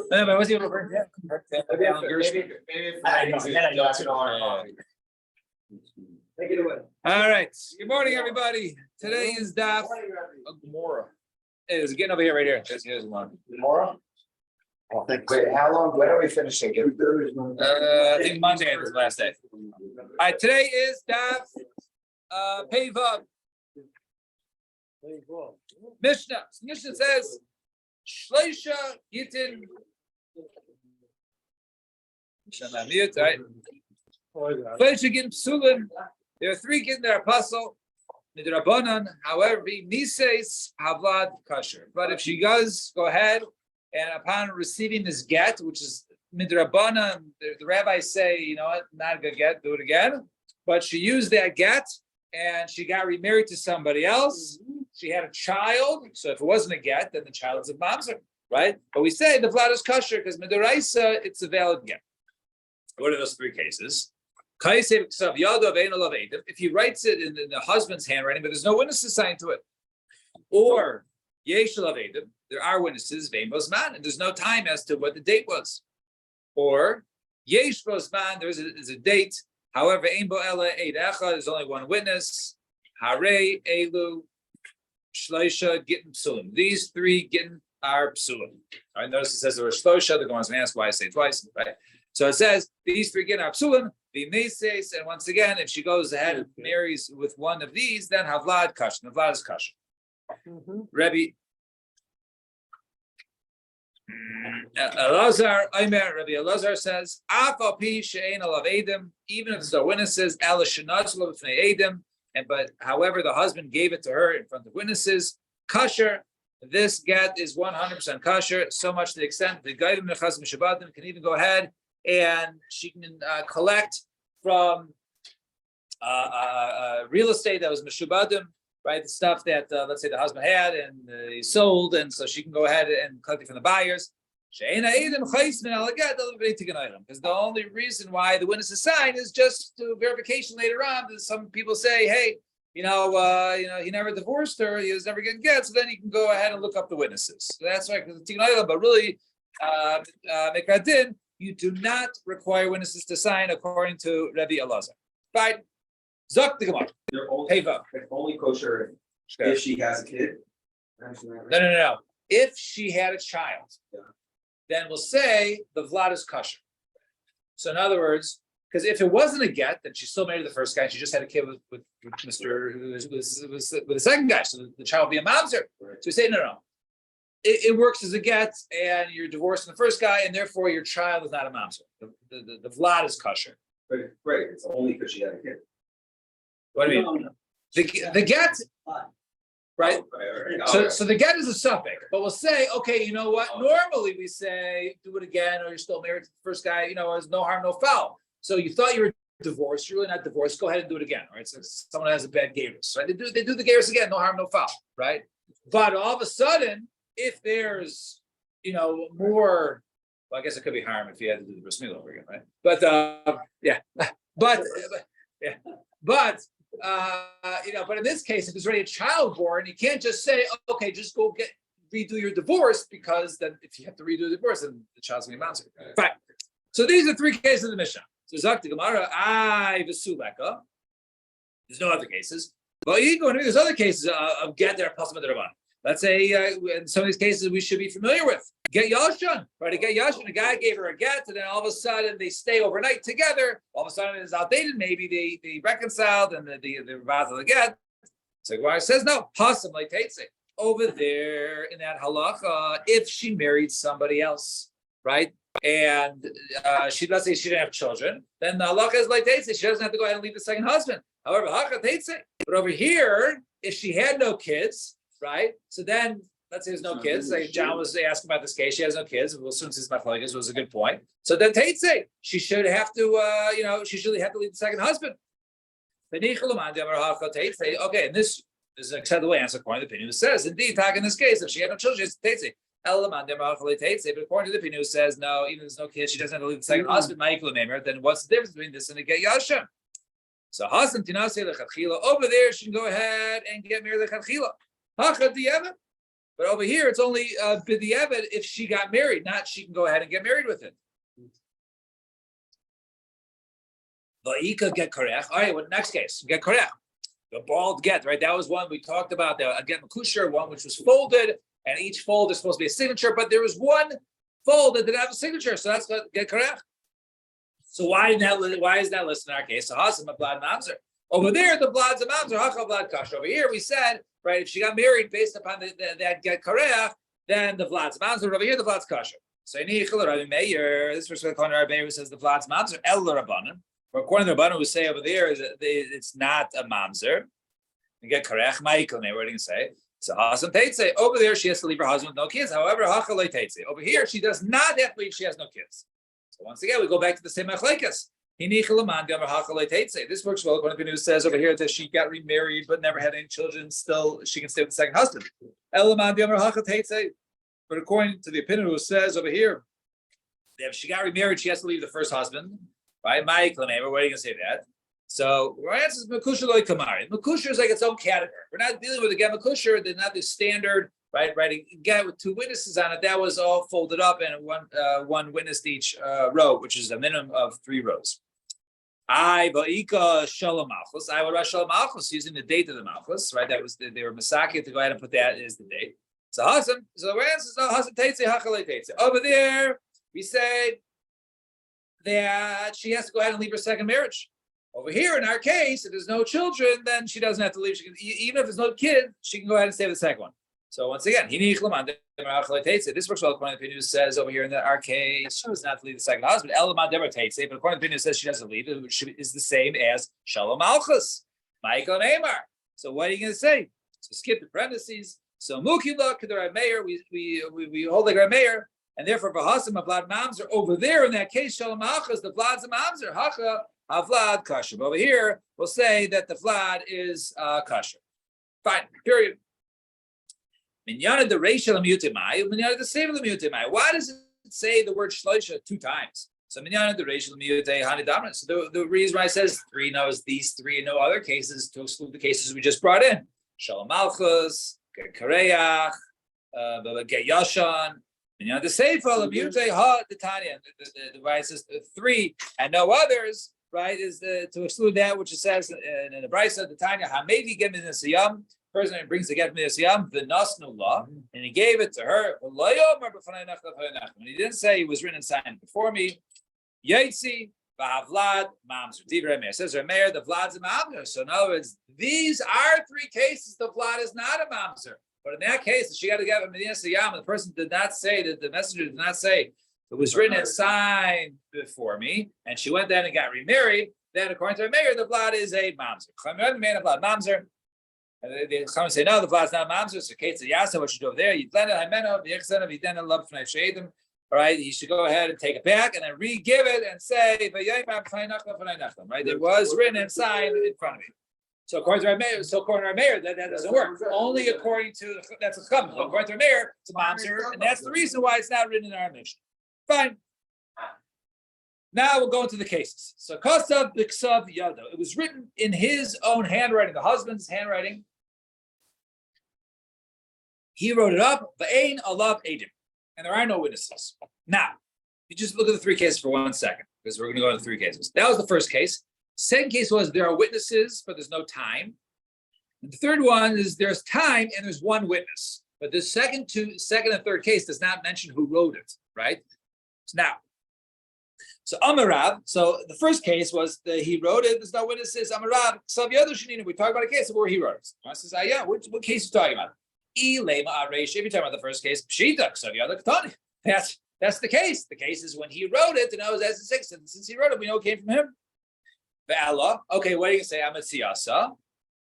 But what's he referring to? Alan Gershman. Take it away. All right. Good morning, everybody. Today is Daf Gemara. It is getting over here, right here. Here's one. Tomorrow? Wait, how long? When are we finishing? I think Monday is the last day. All right. Today is Daf Peivav. Mishnah. Mishnah says Shleisha Gitin. Right? Shleisha Gitin Psulim. There are three Gitin that are apostle. Midrabanan, however, Nises Havlad Kasher. But if she does go ahead and upon receiving this get, which is Midrabanan, the rabbis say, you know what, not a good get, do it again. But she used that get and she got remarried to somebody else. She had a child. So if it wasn't a get, then the child is a mamzer, right? But we say the vlad is kasher because Midoraisa, it's a valid get. What are those three cases? If he writes it in the husband's handwriting, but there's no witness assigned to it, or there are witnesses, and there's no time as to what the date was, or there's a date. However, there's only one witness. Hare elu shleisha gittin psulim. These three gittin are psulim. All right, notice it says there were shloisha. The Gemara asks why I say it twice, right? So it says these three gittin are psulim. And once again, if she goes ahead and marries with one of these, then havlad kasher. The vlad is kasher. Rabbi Elazar says, even if there are witnesses, but however the husband gave it to her in front of witnesses, kasher. This get is 100% kasher, so much to the extent the Gaidim Nechaz Mishabadim can even go ahead and she can collect from real estate that was Mishabadim, right? The stuff that, let's say, the husband had and he sold, and so she can go ahead and collect it from the buyers. Because the only reason why the witness is signed is just to verification later on. That some people say, hey, he never divorced her, he was never getting get, so then you can go ahead and look up the witnesses. So that's right, because but really, Mekadin, you do not require witnesses to sign according to Rabbi Elazar. Fine. Zok the Gemara. They're only kosher if she has a kid. No. If she had a child, then we'll say the vlad is kosher. So in other words, because if it wasn't a get, then she still married the first guy. And she just had a kid with Mr. with the second guy. So the child would be a mamzer. So we say no. It works as a get, and you're divorcing the first guy, and therefore your child is not a mamzer. The vlad is kosher. Right, it's only because she had a kid. What do you mean? The get, right? So the get is a suffix, but we'll say, okay, you know what? Normally we say do it again, or you're still married to the first guy. There's no harm, no foul. So you thought you were divorced, you're really not divorced. Go ahead and do it again, right? So someone has a bad gayrus, right? They do the gayrus again, no harm, no foul, right? But all of a sudden, if there's more, well, I guess it could be harm if you had to do the bris milah over again, right? But but in this case, if there's already a child born, you can't just say, okay, just go redo your divorce, because then if you have to redo the divorce, then the child's gonna be monster. Fine. So these are three cases of the Mishnah. So Zakti Gemara, Vesuleka. There's no other cases. But there's other cases of get that are possible to Rabban. Let's say in some of these cases we should be familiar with. Get Yashan, right? To get Yashan, the guy gave her a get, and then all of a sudden they stay overnight together. All of a sudden it's outdated. Maybe they reconciled and the Ravaz of the get. So Gemara says no. Possibly takes it over there in that halacha. If she married somebody else, right? And let's say she didn't have children, then the halacha is like takes it. She doesn't have to go ahead and leave the second husband. However, halacha takes it. But over here, if she had no kids, right? So then, let's say there's no kids. Like John was asking about this case. She has no kids. Well, since it's machlokes, was a good point. So then Taitse, she should have to, she should have to leave the second husband. Okay, and this is an acceptable answer according to the opinion. It says, indeed, talk in this case, if she had no children, it's Taitse. But according to the opinion who says, no, even if there's no kids, she doesn't have to leave the second husband, then what's the difference between this and a get Yashem? So Hasan Tinase lechatchila over there, she can go ahead and get married lechatchila. But over here, it's only b'diavad if she got married, not she can go ahead and get married with it. Va'ika get korech. All right, what next case? Get korech. The bald get, right? That was one we talked about. The again, makusher, one which was folded, and each fold is supposed to be a signature, but there was one fold that didn't have a signature, so that's what get korech. So why is that listed in our case? So Hasim Blad Mamzer. Over there, the Blad's a Mamzer, Hachal Blad Kash. Over here, we said, right, if she got married based upon that get korech, then the Vlad's Mamzer. Over here, the Vlad's Kasher. So Rabbi Meir, this was according to Rabbi Meir, who says the Vlad's Mamzer, El Rabbanan. Or according to the Rabbanan, who say over there is that it's not a Mamzer. You get korech, Michael, what do you say? So Hasim Teitze, over there, she has to leave her husband with no kids. However, Hachal Teitze. Over here, she does not have to leave, she has no kids. So once again, we go back to the same machlekes. This works well according to who says over here that she got remarried but never had any children. Still, she can stay with the second husband. But according to the opinion who says over here that if she got remarried, she has to leave the first husband. Right? Mike, where are you going to say that? So our answer is Makusher loy kamari. Makusher is like its own category. We're not dealing with a get Makusher. They're not the standard. Right, again with two witnesses on it. That was all folded up and one witness to each row, which is a minimum of 3 rows. I ba'ika shalom malchus. I would rush shalom malchus using the date of the malchus. Right, that was they were masaki to go ahead and put that as the date. So Hasan. So the answer is no Hasan teitze hachalei teitze. Over there, we say that she has to go ahead and leave her second marriage. Over here, in our case, if there's no children, then she doesn't have to leave. She can, even if there's no kid, she can go ahead and stay with the second one. So once again, this works well according to the opinion who says over here in our case, she does not leave the second husband. But according to the opinion who says she doesn't leave, it is the same as Shalom Malchus, Michael Neymar. So what are you going to say? So skip the parentheses. So Mukila Kedar Meir, we hold like our mayor, and therefore Bahasim Vlad Mamzer over there in that case, Shalom Malchus, the Vlad's a Mamzer, Hacha Vlad Kasher. Over here, we'll say that the Vlad is Kasher. Fine. Period. Minyana the Rachel Mutimai, Minyana the Save Mutimai. Why does it say the word Shloisha 2 times? So Minyana the Rachel Mutai Hanidamra. So the reason why it says 3 knows these 3 and no other cases to exclude the cases we just brought in. Shalom Malchus, Get Kareach, Get Yashan. Minyana the Seifa Mutai Ha the Tanya. The why it says 3 and no others, right, is to exclude that which it says in the Brisa, the Tanya, Hamevi Gem in the Siyam. Person who brings the get from the Yam, the Nasnu law, and he gave it to her. And he didn't say it was written and signed before me. Yaitzi, Vahavlad, Mamzer. Divrei Meir says Meir, the Vlad's a Mamzer. So in other words, these are 3 cases. The Vlad is not a Mamzer. But in that case, she got to get from the Yam, and the person did not say that the messenger did not say it was written and signed before me, and she went then and got remarried. Then according to Meir, the Vlad is a Mamzer. Mamzer. And the Chachamim say, no, the Vlad's not Mamzer. So Kate said, Yasa, what should do over there? All right, he should go ahead and take it back and then re-give it and say, right? It was written and signed in front of me. So according to our mayor, that doesn't work. Only according to that's a Chachamim. According to our mayor, it's a Mamzer, and that's the reason why it's not written in our mission. Fine. Now we'll go into the cases. So Kosav Biksav Yado. It was written in his own handwriting, the husband's handwriting. He wrote it up. V'ein alav edim, and there are no witnesses. Now, you just look at the 3 cases for 1 second, because we're going to go into 3 cases. That was the first case. Second case was there are witnesses, but there's no time. And the third one is there's time and there's 1 witness. But the second and third case does not mention who wrote it, right? So Amarav, so the first case was that he wrote it, there's no witnesses. Amarav, we talk about a case where he wrote it. I says, yeah, what case are you talking about? If you're talking about the first case, that's the case. The case is when he wrote it, and I was as a 6th, and since he wrote it, we know it came from him. Okay, what are you going to say? I'm a siyasa,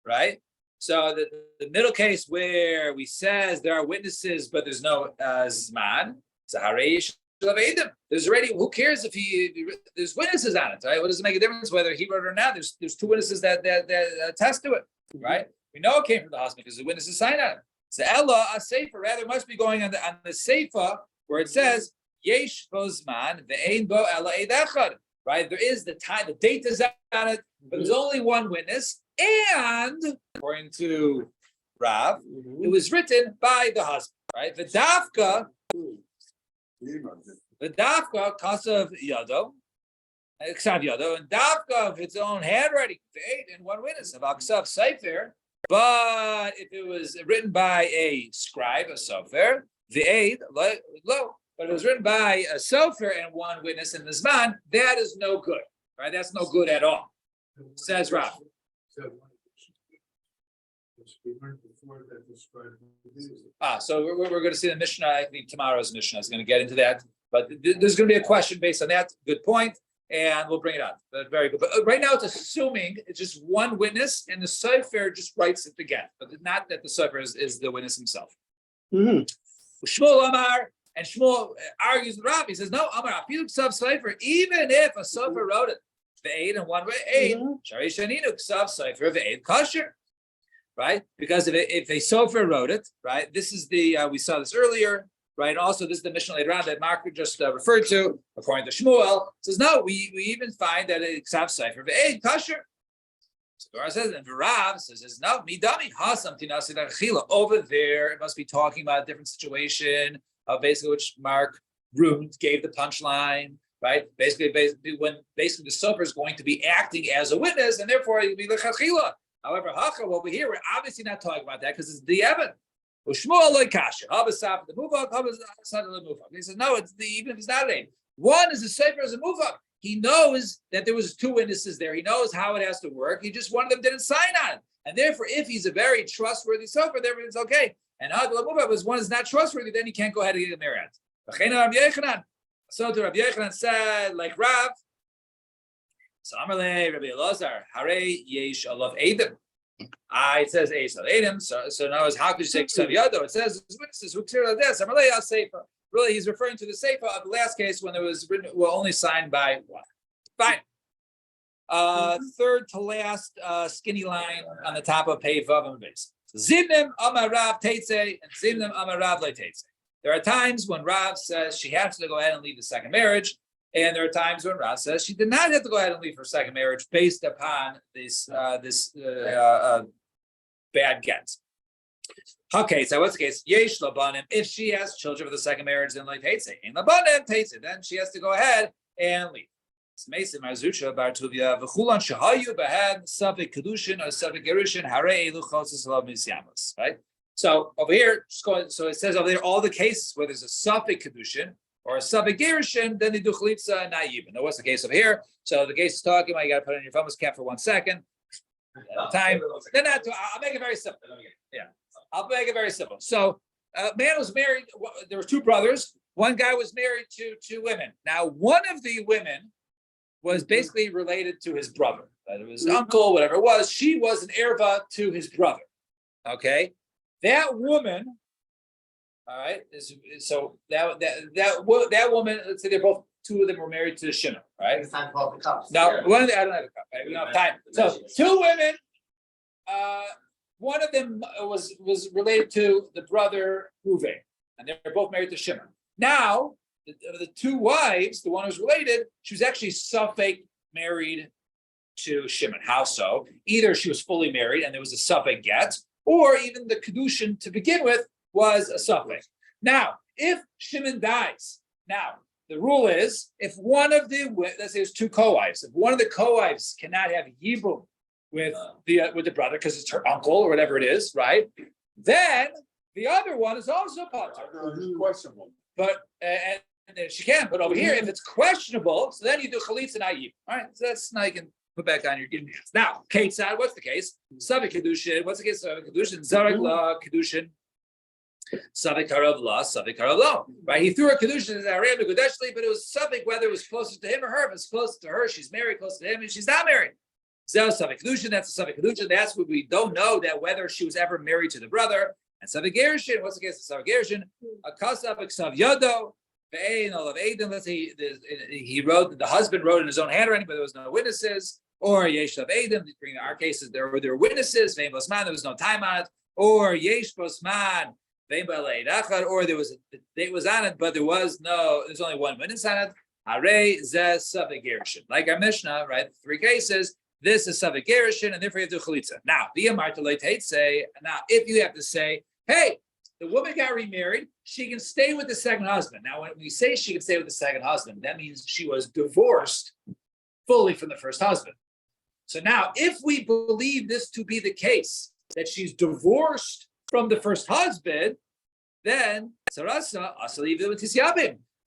right? So the middle case where we says there are witnesses, but there's no zman, there's already, who cares if there's witnesses on it, right? What does it make a difference whether he wrote it or not? There's 2 witnesses that attest to it, right? We know it came from the husband because the witnesses signed on it. So Ella, a sefer, rather must be going on the sefer where it says Yesh Bozman ve'ein bo Ella edachad. Right? There is the time, the date is on it, but there's only 1 witness. And according to Rav, it was written by the husband, right? The dafka, kasav yado, ksav yado, and dafka of its own handwriting, and one witness of aksav sefer. But if it was written by a scribe, a sofer, the aid low. But it was written by a sofer and one witness in the zman, that is no good, right? That's no good at all. Says Rav. So we're going to see the Mishnah. I think tomorrow's Mishnah is going to get into that. But there's going to be a question based on that. Good point, and we'll bring it up. But very good. But right now, it's assuming it's just one witness, and the sofer just writes it again, but not that the sofer is the witness himself. Shmuel Amar, and Shmuel argues with Rav. He says, "No, Amar afilu ksav sofer, even if a sofer wrote it, the aid and one way aid, shari shaninu ksav sofer the aid kosher." Right? Because if a sofer wrote it, right? This is the, we saw this earlier, right? Also, this is the Mishnah later on that Mark just referred to, according to Shmuel, says, no, we even find that a ksav sofer ve'ed kosher. So Gemara says, and Rav says, no, midami hasam tinasi d'achila. Over there, it must be talking about a different situation of basically which Mark Ruth gave the punchline, right? Basically when the sofer is going to be acting as a witness, and therefore it will be l'chachila. However, over here, we're obviously not talking about that because it's the Evan. He says, no, it's even if it's not an one is a sefer as a muvak. He knows that there was two witnesses there. He knows how it has to work. He just one of them didn't sign on it. And therefore, if he's a very trustworthy sefer, then it's okay. And if one is not trustworthy, then he can't go ahead and get married. So to Rabbi Yochanan said, like Rav, so Amarle Rabbi Elazar, Hare Yesh Alav Adam. It says Eis Al Adam. So now how could you say Ksav Yado? It says witnesses who clear like this. Amarle Al Seifa. Really, he's referring to the Seifa of the last case when it was written, only signed by one. Fine. Third to last skinny line on the top of Pei Vav and base. Zimnim Amarav Teitze and Zimnim Amarav Le Teitze. There are times when Rav says she has to go ahead and leave the second marriage. And there are times when Rav says she did not have to go ahead and leave her second marriage based upon this bad get. Okay, so what's the case? Yesh labanim. If she has children with the second marriage, then like Teitze. In labanim Teitze, then she has to go ahead and leave. It's Mason Marzucha Bartuvia v'chulan shahayu b'had safek kedushin or safek gerushin harei luchos alav misyamus. Right. So over here, so it says over there all the cases where there's a safek kedushin or a safek gerushin, then they do chalitza na'ib. Now, what's the case over here? So the case is talking about you got to put it in your thumbs cap for 1 second. Time. Then I'll make it very simple. Yeah, I'll make it very simple. So, man was married. There were two brothers. One guy was married to two women. Now, one of the women was basically related to his brother. It was uncle, whatever it was. She was an erva to his brother. Okay, that woman. All right. So that woman. Let's say two of them were married to Shimon. Right. It's time to pull up the cups. No, I don't have a cup. Right? We don't have time. So two women. One of them was related to the brother Ruvain, and they're both married to Shimon. Now, the two wives, the one who's related, she was actually safek married to Shimon. How so? Either she was fully married and there was a safek get, or even the kedushin to begin with was a safek. Now, if Shimon dies, now the rule is if one of the, let's say there's two co-wives, if one of the co-wives cannot have yibum with the brother because it's her uncle or whatever it is, right? Then the other one is also patur. Questionable. But and she can. But over here, if it's questionable, so then you do chalitza na'ib. All right, so that's now you can put back on your hands. Now, Kate said, what's the case? Savik kedushin. What's the case? Savik kedushin. Zarek la kedushin. Savik harav la. Savik harav la. Right? He threw a kedushin in Aram Gudeshli, but it was Savik whether it was closer to him or her. If it's closer to her, she's married. Closer to him, and she's not married. Savik kedushin. That's a Savik kedushin. That's what we don't know that whether she was ever married to the brother. And Savik gerushin. What's the case of Savik gerushin? A kasav ksav yado. Let's say he wrote, the husband wrote in his own handwriting, but there was no witnesses. Or Yesh of Adam, in our cases, there were witnesses. Vein Bosman, there was no time on it. Or Yesh Bosman, Vein Balei Rachad, or there was a date was on it, but there's only one witness on it. Hare Zeh Savik Gerushin. Like our Mishnah, right? 3 cases. this is Savik Gerushin, and therefore you have to do Chalitza. Now, if you have to say, hey, the woman got remarried, she can stay with the second husband. Now, when we say she can stay with the second husband, that means she was divorced fully from the first husband. So now, if we believe this to be the case, that she's divorced from the first husband, then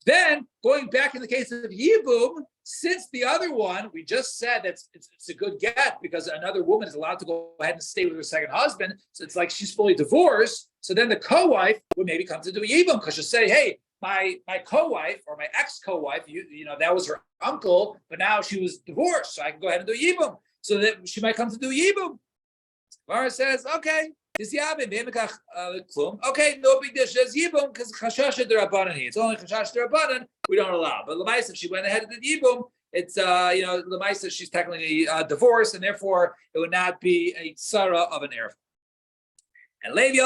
then going back in the case of Yibum, since the other one, we just said that it's a good get because another woman is allowed to go ahead and stay with her second husband. So it's like she's fully divorced. So then the co-wife would maybe come to do Yibum because she'll say, hey, my co-wife or my ex-co-wife, you know, that was her uncle, but now she was divorced. So I can go ahead and do Yibum. So that she might come to do Yibum. Mara says, okay. Okay, no big deal. She does Yibum because Chashash D'Rabbanan. It's only Chashash D'Rabbanan we don't allow. But L'maisa, if she went ahead and did Yibum, it's L'maisa, she's technically divorced, and therefore it would not be a tzara of an erf. And Levi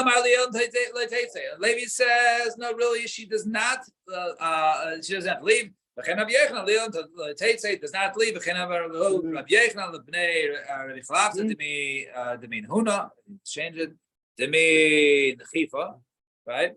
Levi says, no, really, she does not. She doesn't have to leave. Does not leave. Change it. Right?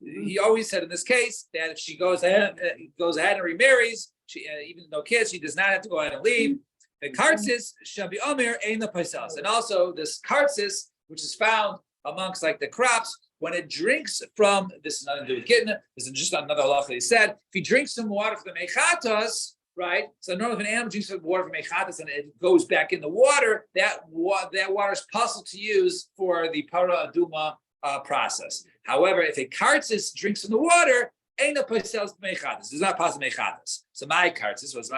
He always said in this case that if she goes ahead and remarries, she even no kids, she does not have to go ahead and leave. The kartzis shabi omer ein paisas, and also this kartzis, which is found amongst like the crops, when it drinks from, this is nothing to do with getting it, this is just another halacha he said, if he drinks some water from the mechatas, right? So normally if an animal drinks some water from mechatas and it goes back in the water, that water is possible to use for the para aduma process. However, if a kartzis drinks from the water, ain't no paisas mechatas. It's not possible mechatas. So my kartzis was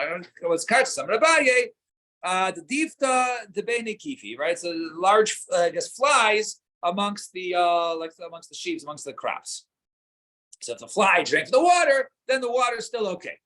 kartzis. I'm Rabaye. The difta the benikifi, right? So large, flies amongst the amongst the sheaves, amongst the crops. So if the fly drinks the water, then the water is still okay.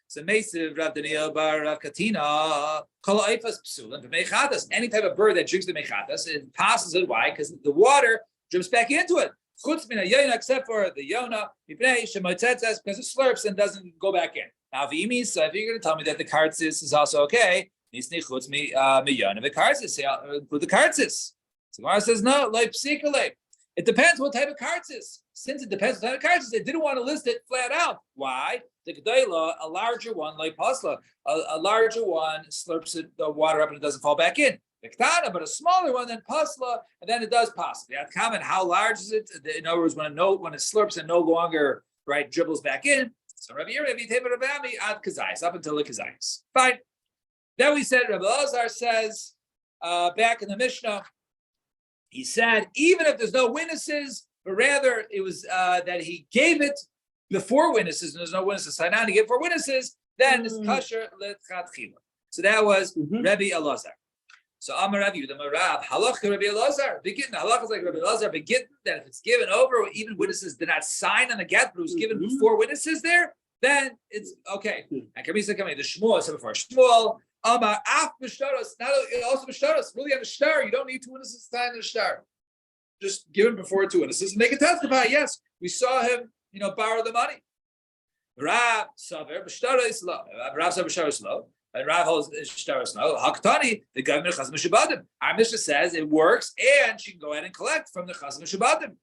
So Meisiv Rav Daniel bar Rav Katina kol oifas psulim b'mechatas. Any type of bird that drinks the mechatas, it passes it. Why? Because the water drips back into it. Chutz min hayona, except for the yona, because it slurps and doesn't go back in. Now, v'imi, so if you're going to tell me that the kartzis is also okay, nisni chutz mi yona v'kartzis, include the kartzis. So Gemara says no, like psikale. It depends what type of kartzis. Since it depends what type of kartzis, they didn't want to list it flat out. Why? The G'dayla, a larger one, like pasla, a larger one slurps the water up and it doesn't fall back in. The Ktana, but a smaller one than pasla, and then it does pasla. You have to comment how large is it? In other words, when it slurps and no longer dribbles back in. So Rabbi Rabbi ad kazayis, up until the kazayis. Fine. Then we said Rabbi Elazar says back in the Mishnah. He said, even if there's no witnesses, but rather it was that he gave it before witnesses, and there's no witnesses. So now to give for witnesses, then it's kosher lechatchila. So that was Rabbi Elazar. So Amar Rav Yehuda Marav halacha Rabbi Elazar. Begin halacha is like Rabbi Elazar. Begin that if it's given over, even witnesses did not sign on the get, but it was given before witnesses there, then it's okay. And Kamisa coming the Shmuel said before Shmuel. Amar af b'shtaros. Not also b'shtaros. Really on the shtar, you don't need two witnesses to sign on the shtar. Just give him before two witnesses and they can testify. Yes, we saw him, borrow the money. Rav saver b'shtaros lo. Rav saver b'shtaros lo. And Rav holds shtaros lo. Haktani the governor chazm shabadim. Our Mishnah says it works, and she can go ahead and collect from the chazm shabadim.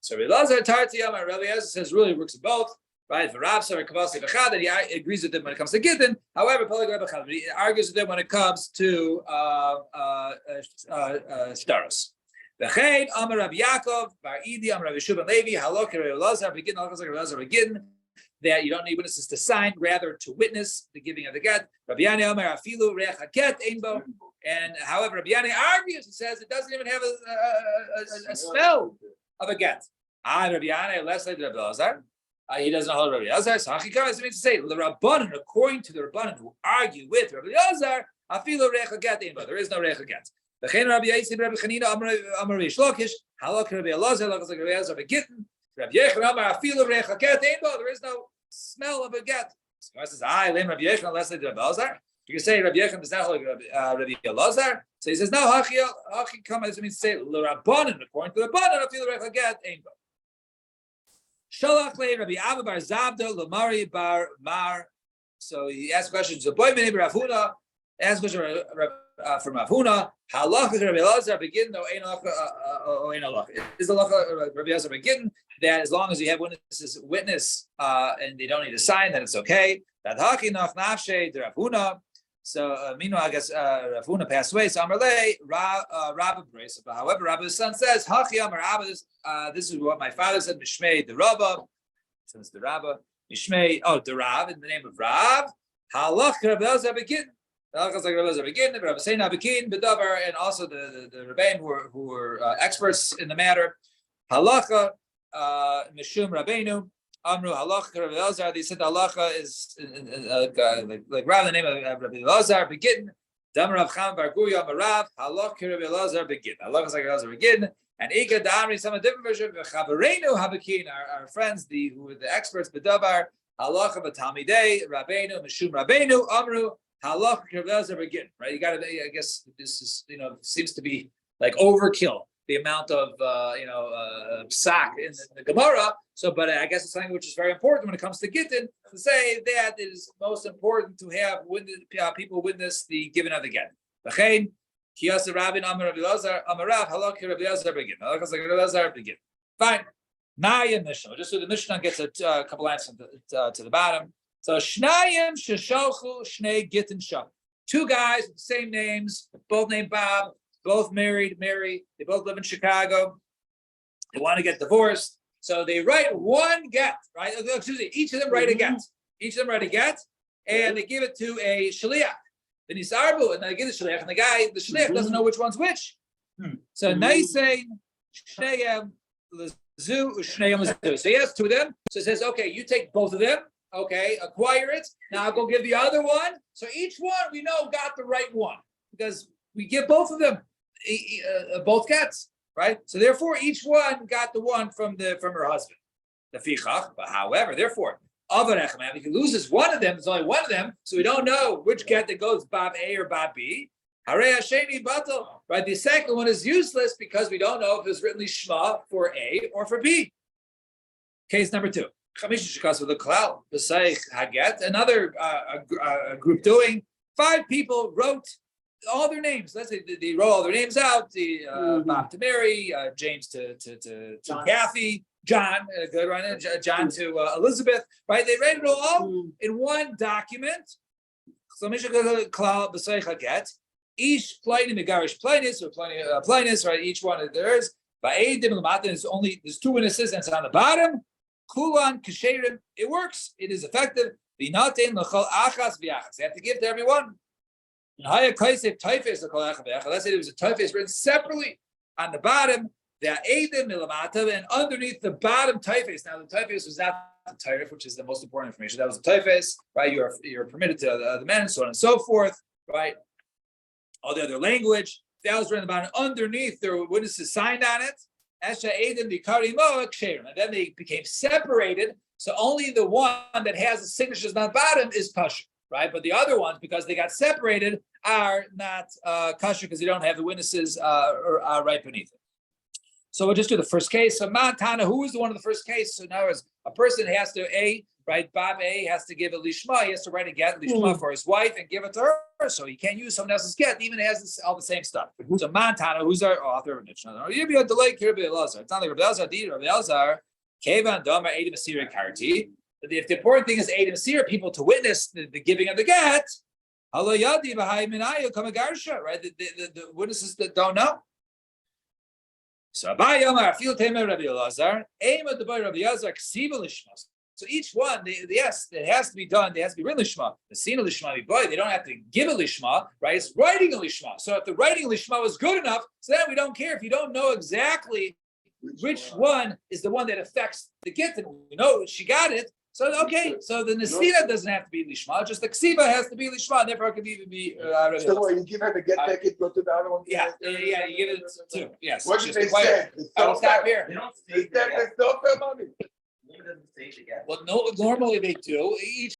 So Rabbi Elazar Tarti Amar Rabbi Elazar says really it works in both. Right, for Rav Savar Kavasi V'chad, he agrees with them when it comes to Gittin. However, he argues with them when it comes to Shtaros. V'chein Amar Rabbi Yaakov Bar Idi Amar Rabbi Shub Levi Halok Rabbi Elazar Begin Halok Rabbi Elazar Begin that you don't need witnesses to sign, rather to witness the giving of the get. Rabbi Yani Amar Afilu Reach Haket Einbo. And however, Rabbi Yani argues and says it doesn't even have a smell of a get. Rabbi Yani less like Rabbi Elazar. He doesn't hold Rabbi Elazar, so Hachikam means to say the Rabbanan, according to the Rabbanan who argue with Rabbi Elazar, Afilu Recha Get Einba. There is no Recha Get. The Chen Rabbi Yisib Rabbi Chanina Amar Rabbi Shlokish Halak Rabbi Elazar Halak Rabbi Elazar Begitten Rabbi Yechon Amar Afilu Recha Get Einba. There is no smell of a get. So he says, Lem Rabbi Yechon unless they did Rabbi Elazar. You can say Rabbi Yechon does not hold Rabbi Elazar. So he says no Hachikam means to say the Rabbanan, according to the Rabbanan, Afilu Recha Get Einba. Shalach le Rabbi Abba bar Zabda Lamari bar Mar So he asked questions. The boy named Rav Huna asked question from Rav Huna. Halacha Rabbi Elazar begin though ein halacha. Is the halacha Rabbi Elazar begin that as long as you have witness and they don't need a sign, then it's okay. That haki nach nafshe Rav Huna. So meanwhile, I guess Rav Huna passed away. So Amarle Rabbi Brace. However, Rabbi's son says haki Amar Abba. This is what my father said. Mishmei the Rabba. Since the Rabba. Mishmei, the Rav, in the name of Rav. Halach Rabbi Elazar begin. Halachas like Rabbi Elazar begin. Rabbi Seina begin. Bedavar, and also the Rebbeim who were experts in the matter. Halacha Mishum Rabbeinu Amru Halacha Rabbi Elazar. They said the halacha is like Rav, the name of Rabbi Elazar begin. Damar Rav Cham Bar Guria Marav Halacha Rabbi Elazar begin. Halachas like Rabbi Elazar begin. And Ika Damri, some different version of Chavarenu Habakin, our friends, who were the experts, Bedavar, Halacha Batamidei, Rabbeinu, Mishum Rabbeinu, Amru, Halacha Rabbi Elazar begin. Right? You got to. I guess this is seems to be like overkill the amount of psak in the Gemara. So, but I guess it's something which is very important when it comes to Gittin to say that it is most important to have people witness the giving of the get. Kiyasa Rabin Amar Rabbi Elazar Amarav Halak Rabbi Elazar begin. Halak like Rabbi Elazar begin. Fine. Naya Mishnah. Just so the Mishnah gets a couple answers to the bottom. So Shnayim Sheshalchu Shnei Gittin Shah. Two guys with the same names, both named Bob, both married Mary. They both live in Chicago. They want to get divorced, so they write one get. Right? Excuse me. Each of them write a get. Each of them write a get, and they give it to a shaliach. And they give the shaliach, and the shaliach doesn't know which one's which. So now you say Shneyem Lezu Shneyem Lezu. So he has two of them. So it says, okay, you take both of them. Okay, acquire it. Now I'll go give the other one. So each one we know got the right one because we give both of them both gets, right? So therefore, each one got the one from her husband. The fichach. But however, therefore. If he loses one of them, there's only one of them, so we don't know which get that goes Bob A or Bob B. Right? The second one is useless because we don't know if it's written Lishma for A or for B. Case number 2. Another group doing 5 people wrote all their names. Let's say they wrote all their names out. Bob to Mary, James to Kathy. John, good right? John to Elizabeth, right? They read it all in one document. So each pliny megarish plainis or plainis, right? Each one of theirs. There's 2 witnesses, and it's on the bottom. Kulan kasherim. It works. It is effective. They have to give to everyone. Let's say there was a typhus written separately on the bottom. The Eidim Milamata, and underneath the bottom typhus. Now the typhus was not the typhus, which is the most important information. That was the typhus, right? You're permitted to the men, so on and so forth, right? All the other language. That was written about underneath. There were witnesses signed on it. And then they became separated. So only the one that has the signatures on the bottom is kosher, right? But the other ones, because they got separated, are not kosher because they don't have the witnesses right beneath it. So we'll just do the first case. So Montana, who is the one of the first case? So in other words, a person has to Bob A has to give a lishma. He has to write a get lishma for his wife and give it to her. So he can't use someone else's get, even if it has all the same stuff. So Montana, who's our author of Mishnah? You'd be a delay, Rabbi Elazar. It's not like Rabbi Elazar. Kevan Domer Eidim Asir Karti. If the important thing is Eidim Asir, people to witness the giving of the get, right? The witnesses that don't know. So Abai Yomar Fil Temer Rabbi Elazar, Aim at the boy Rabbi Elazar Ksiva Lishma. So each one, yes, it has to be done. It has to be written lishma. The scene of lishma, boy, they don't have to give a lishma, right? It's writing a lishma. So if the writing lishma was good enough, so then we don't care if you don't know exactly which one is the one that affects the get. And we know she got it. So okay, so the nesina doesn't have to be lishma. Just the ksiva has to be lishma. And therefore, it can even be. So what, you give her the get back it, go to the other one. Yeah, you give it to. Yes. What did they say? I will stop here. It's no fair money. Doesn't say it again. Well, no. Normally they do. Each